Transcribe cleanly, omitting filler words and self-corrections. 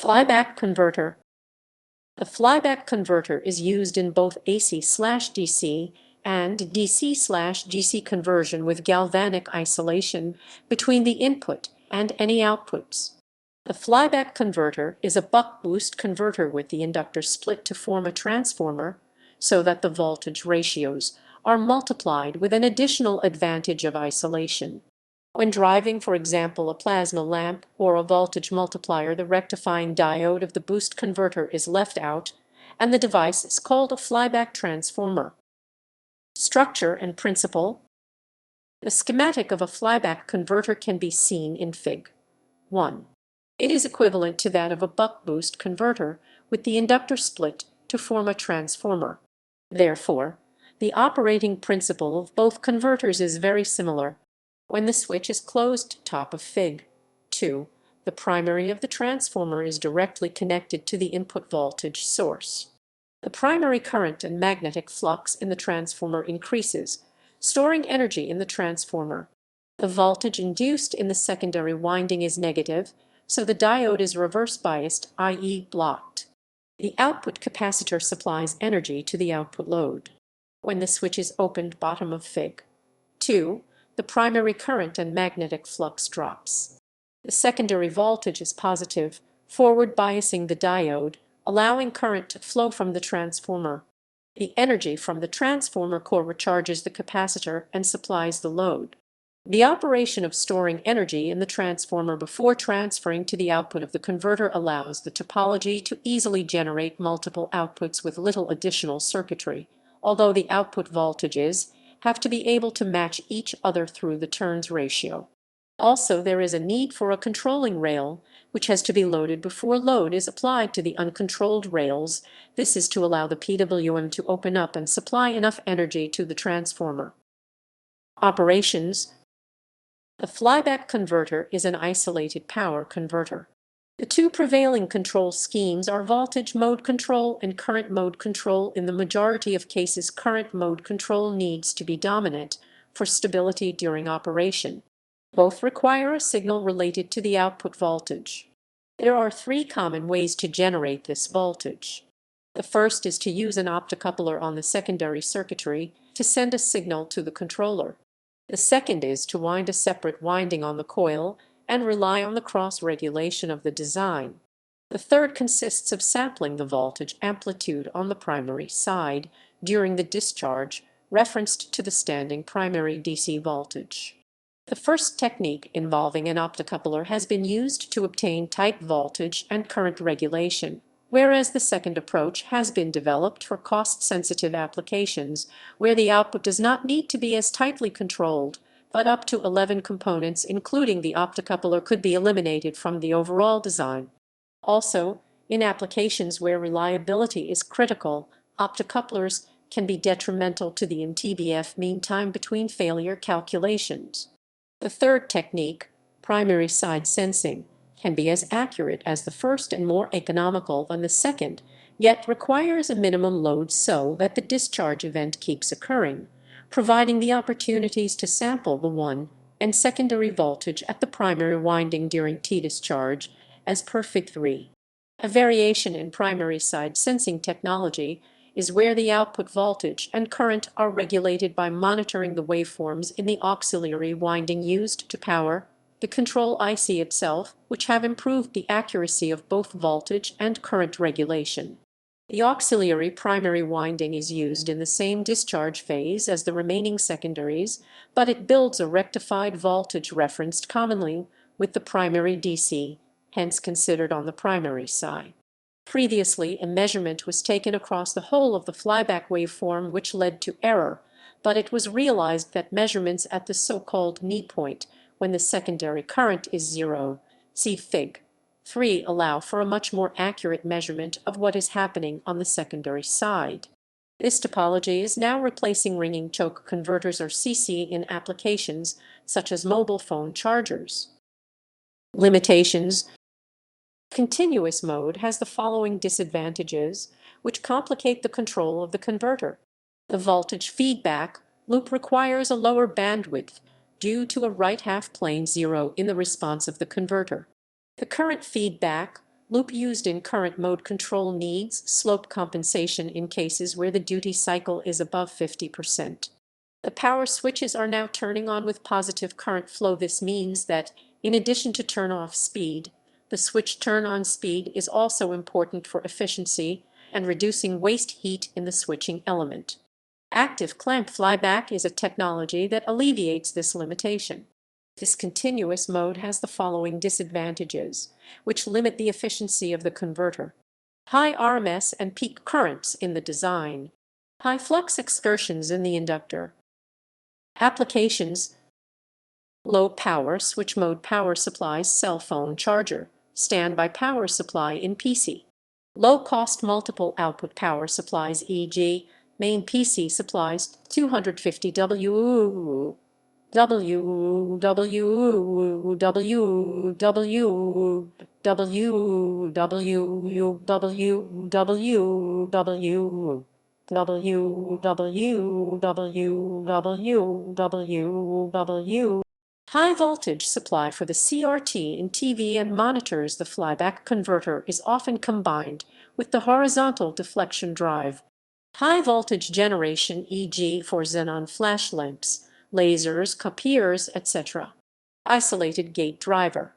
Flyback converter. The flyback converter is used in both AC/DC and DC/DC conversion with galvanic isolation between the input and any outputs. The flyback converter is a buck-boost converter with the inductor split to form a transformer so that the voltage ratios are multiplied with an additional advantage of isolation. When driving, for example, a plasma lamp or a voltage multiplier, the rectifying diode of the boost converter is left out, and the device is called a flyback transformer. Structure and principle. The schematic of a flyback converter can be seen in Fig. 1. It is equivalent to that of a buck-boost converter, with the inductor split to form a transformer. Therefore, the operating principle of both converters is very similar. When the switch is closed, top of Fig. 2, the primary of the transformer is directly connected to the input voltage source. The primary current and magnetic flux in the transformer increases, storing energy in the transformer. The voltage induced in the secondary winding is negative, so the diode is reverse biased, i.e. blocked. The output capacitor supplies energy to the output load. When the switch is opened, bottom of Fig. 2, the primary current and magnetic flux drops. The secondary voltage is positive, forward biasing the diode, allowing current to flow from the transformer. The energy from the transformer core recharges the capacitor and supplies the load. The operation of storing energy in the transformer before transferring to the output of the converter allows the topology to easily generate multiple outputs with little additional circuitry, although the output voltages have to be able to match each other through the turns ratio. Also, there is a need for a controlling rail, which has to be loaded before load is applied to the uncontrolled rails. This is to allow the PWM to open up and supply enough energy to the transformer. Operations. The flyback converter is an isolated power converter. The two prevailing control schemes are voltage mode control and current mode control. In the majority of cases, current mode control needs to be dominant for stability during operation. Both require a signal related to the output voltage. There are three common ways to generate this voltage. The first is to use an optocoupler on the secondary circuitry to send a signal to the controller. The second is to wind a separate winding on the coil and rely on the cross-regulation of the design. The third consists of sampling the voltage amplitude on the primary side during the discharge, referenced to the standing primary DC voltage. The first technique, involving an optocoupler, has been used to obtain tight voltage and current regulation, whereas the second approach has been developed for cost-sensitive applications where the output does not need to be as tightly controlled, but up to 11 components, including the optocoupler, could be eliminated from the overall design. Also, in applications where reliability is critical, optocouplers can be detrimental to the MTBF mean time between failure calculations. The third technique, primary side sensing, can be as accurate as the first and more economical than the second, yet requires a minimum load so that the discharge event keeps occurring, providing the opportunities to sample the one and secondary voltage at the primary winding during T-discharge, as per Fig. 3. A variation in primary side sensing technology is where the output voltage and current are regulated by monitoring the waveforms in the auxiliary winding used to power the control IC itself, which have improved the accuracy of both voltage and current regulation. The auxiliary primary winding is used in the same discharge phase as the remaining secondaries, but it builds a rectified voltage referenced commonly with the primary DC, hence considered on the primary side. Previously, a measurement was taken across the whole of the flyback waveform, which led to error, but it was realized that measurements at the so-called knee point, when the secondary current is zero, see Fig. 3, allow for a much more accurate measurement of what is happening on the secondary side. This topology is now replacing ringing choke converters, or CC, in applications such as mobile phone chargers. Limitations. Continuous mode has the following disadvantages, which complicate the control of the converter. The voltage feedback loop requires a lower bandwidth due to a right half plane zero in the response of the converter. The current feedback Loop used in current mode control needs slope compensation in cases where the duty cycle is above 50%. The power switches are now turning on with positive current flow. This means that, in addition to turn-off speed, the switch turn-on speed is also important for efficiency and reducing waste heat in the switching element. Active clamp flyback is a technology that alleviates this limitation. This continuous mode has the following disadvantages, which limit the efficiency of the converter. High RMS and peak currents in the design. High flux excursions in the inductor. Applications: low power switch mode power supplies, cell phone charger, standby power supply in PC. Low cost multiple output power supplies, e.g. main PC supplies 250 W, W, W, W, W, W, W, W, W, WWWWWWW. High voltage supply for the CRT in TV and monitors. The flyback converter is often combined with the horizontal deflection drive. High voltage generation, e.g. for xenon flash lamps, lasers, copiers, etc. Isolated gate driver.